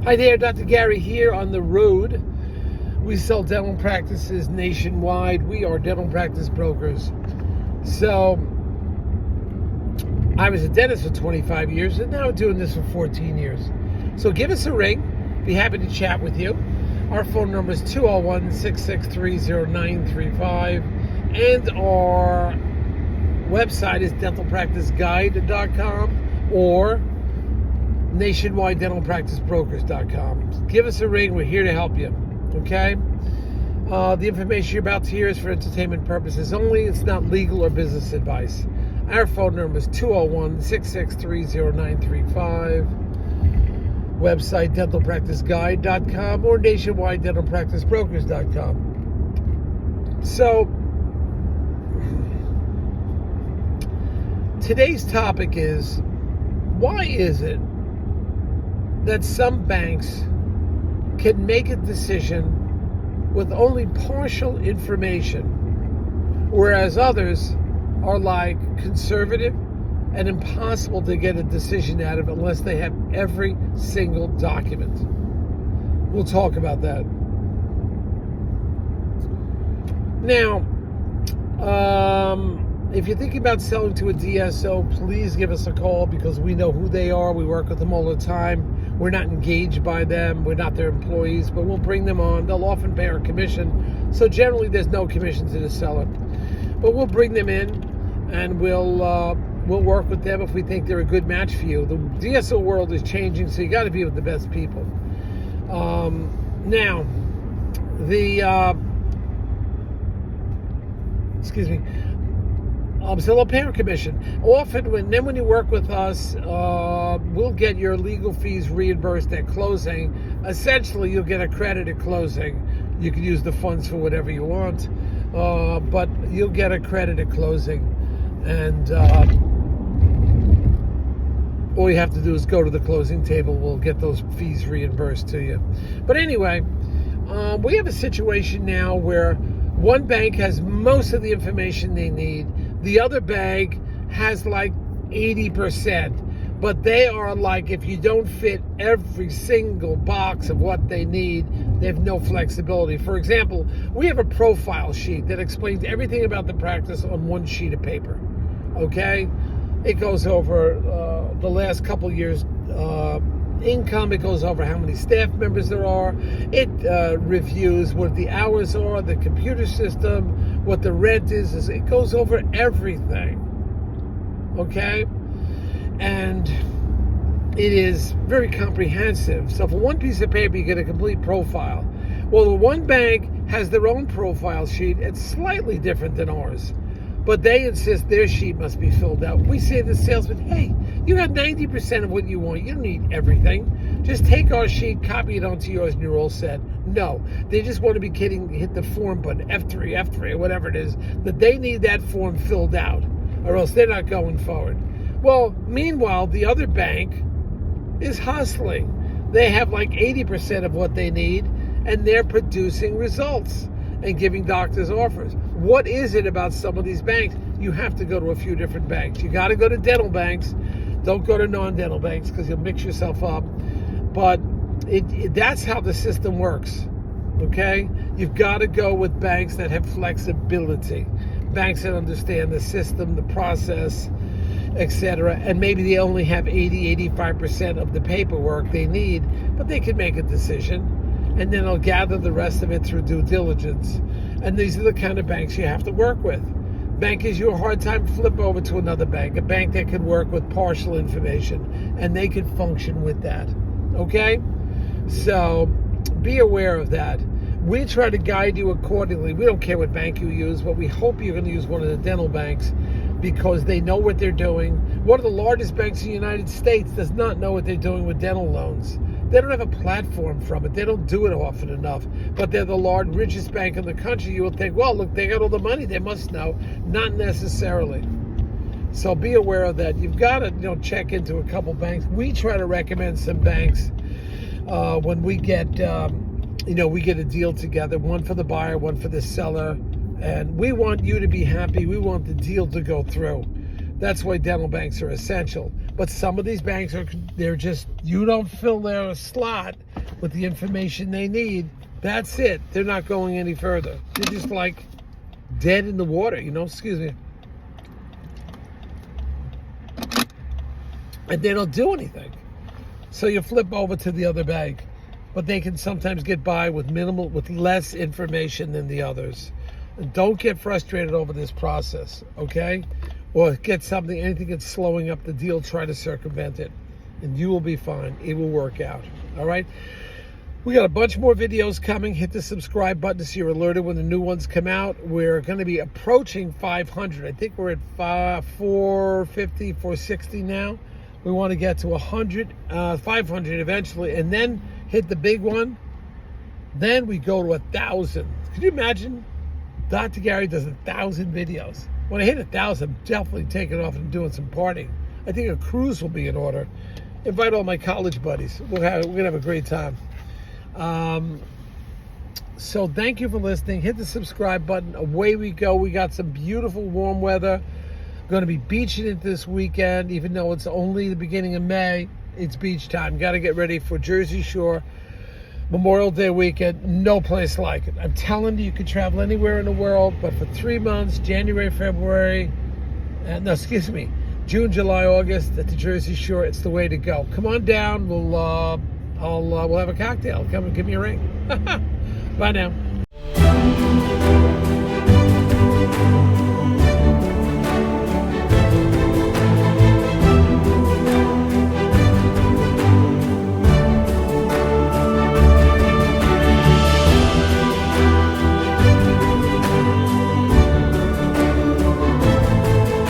Hi there, Dr. Gary here on the road. We sell dental practices nationwide. We are dental practice brokers. So, I was a dentist for 25 years and now doing this for 14 years. So give us a ring. Be happy to chat with you. Our phone number is 201-663-0935 and our website is dentalpracticeguide.com or nationwidedentalpracticebrokers.com. Give us a ring. We're here to help you. Okay? The information you're about to hear is for entertainment purposes only. It's not legal or business advice. Our phone number is 201-663-0935. Website dentalpracticeguide.com or nationwidedentalpracticebrokers.com. So, today's topic is, why is it that some banks can make a decision with only partial information, whereas others are like conservative and impossible to get a decision out of unless they have every single document? We'll talk about that. Now, if you're thinking about selling to a DSO, please give us a call because we know who they are. We work with them all the time. We're not engaged by them. We're not their employees, but we'll bring them on. They'll often pay our commission. So generally, there's no commission to the seller. But we'll bring them in, and we'll work with them if we think they're a good match for you. The DSO world is changing, so you got to be with the best people. Now, so they'll pay our commission. Often, when you work with us, we'll get your legal fees reimbursed at closing. Essentially, you'll get a credit at closing. You can use the funds for whatever you want, but you'll get a credit at closing. And all you have to do is go to the closing table. We'll get those fees reimbursed to you. But anyway, we have a situation now where one bank has most of the information they need. The other bank has like 80%, but they are like, if you don't fit every single box of what they need, they have no flexibility. For example, we have a profile sheet that explains everything about the practice on one sheet of paper. Okay? It goes over the last couple years' income. It goes over how many staff members there are. It reviews what the hours are, the computer system, what the rent is. It goes over everything. Okay? And it is very comprehensive. So for one piece of paper, you get a complete profile. Well, the one bank has their own profile sheet. It's slightly different than ours, but they insist their sheet must be filled out. We say to the salesman, hey, you got 90% of what you want. You don't need everything. Just take our sheet, copy it onto yours, and you're all set. No, they just want to be kidding, hit the form button, F3, or whatever it is, that they need that form filled out, or else they're not going forward. Well, meanwhile, the other bank is hustling. They have like 80% of what they need, and they're producing results and giving doctors offers. What is it about some of these banks? You have to go to a few different banks. You got to go to dental banks. Don't go to non-dental banks because you'll mix yourself up. But that's how the system works, okay? You've got to go with banks that have flexibility, banks that understand the system, the process, etc. And maybe they only have 85% of the paperwork they need, but they can make a decision, and then they'll gather the rest of it through due diligence. And these are the kind of banks you have to work with. Bank gives you a hard time, flip over to another bank, a bank that can work with partial information, and they can function with that. Okay? So be aware of that. We try to guide you accordingly. We don't care what bank you use, but we hope you're going to use one of the dental banks because they know what they're doing. One of the largest banks in the United States does not know what they're doing with dental loans. They don't have a platform from it. They don't do it often enough. But they're the richest bank in the country. You would think, well, look, they got all the money. They must know. Not necessarily. So be aware of that. You've got to, check into a couple banks. We try to recommend some banks when we get, we get a deal together. One for the buyer, one for the seller. And we want you to be happy. We want the deal to go through. That's why dental banks are essential. But some of these banks they're just, you don't fill their slot, with the information they need, that's it. They're not going any further. They're just like dead in the water, excuse me. And they don't do anything. So you flip over to the other bank, but they can sometimes get by with less information than the others. And don't get frustrated over this process, okay? Or get anything that's slowing up the deal, try to circumvent it. And you will be fine. It will work out, all right? We got a bunch more videos coming. Hit the subscribe button so you're alerted when the new ones come out. We're going to be approaching 500. I think we're at 450, 460 now. We want to get to 500 eventually, and then hit the big one. Then we go to 1,000. Could you imagine? Dr. Gary does 1,000 videos. When I hit 1,000, I'm definitely taking off and doing some partying. I think a cruise will be in order. Invite all my college buddies. We're gonna have a great time. So thank you for listening. Hit the subscribe button. Away we go. We got some beautiful warm weather. Going to be beaching it this weekend, even though it's only the beginning of May. It's beach time. Got to get ready for Jersey Shore Memorial Day weekend. No place like it. I'm telling you, you could travel anywhere in the world, but for 3 months, January, February, June, July, August at the Jersey Shore, it's the way to go. Come on down. We'll have a cocktail. Come and give me a ring. Bye now.